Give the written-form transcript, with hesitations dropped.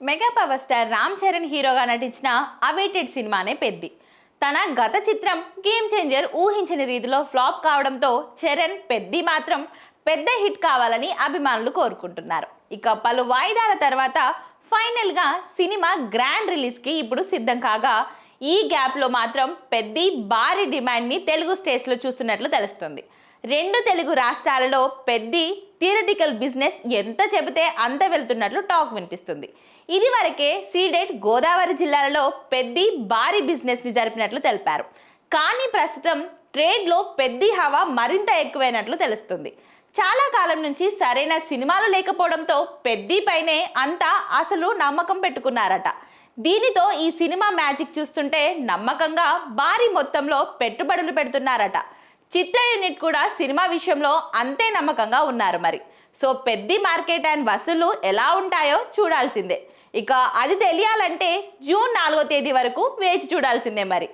Mega power star Ram Charan హీరోగా నటించిన awaited సినిమానే పెద్ది. తన గత చిత్రం గేమ్ చేంజర్ ఊహించని రీతిలో ఫ్లాప్ కావడంతో చరణ్ పెద్ది మాత్రం పెద్ద హిట్ కావాలని అభిమానులు కోరుకుంటున్నారు. ఇక పలు వాయిదాల తర్వాత ఫైనల్ గా సినిమా గ్రాండ్ రిలీజ్ కి ఇప్పుడు సిద్ధం కాగా, ఈ గ్యాప్ లో మాత్రం పెద్ది భారీ డిమాండ్ ని తెలుగు స్టేట్స్ లో చూస్తున్నట్లు తెలుస్తుంది. రెండు తెలుగు రాష్ట్రాలలో పెద్ది థియరిటికల్ బిజినెస్ ఎంత చెబితే అంత వెళ్తున్నట్లు టాక్ వినిపిస్తుంది. ఇది వరకే సీడెడ్ గోదావరి జిల్లాలలో పెద్ది భారీ బిజినెస్ ని జరిపినట్లు తెలిపారు. కానీ ప్రస్తుతం ట్రేడ్లో పెద్ది హవా మరింత ఎక్కువైనట్లు తెలుస్తుంది. చాలా కాలం నుంచి సరైన సినిమాలు లేకపోవడంతో పెద్ది పైనే అంతా అసలు నమ్మకం పెట్టుకున్నారట. దీనితో ఈ సినిమా మ్యాజిక్ చూస్తుంటే నమ్మకంగా భారీ మొత్తంలో పెట్టుబడులు పెడుతున్నారట. చిత్ర యూనిట్ కూడా సినిమా విషయంలో అంతే నమ్మకంగా ఉన్నారు మరి. సో పెద్ది మార్కెట్ అండ్ వసూళ్లు ఎలా ఉంటాయో చూడాల్సిందే. ఇక అది తెలియాలంటే జూన్ 4వ తేదీ వరకు వేచి చూడాల్సిందే మరి.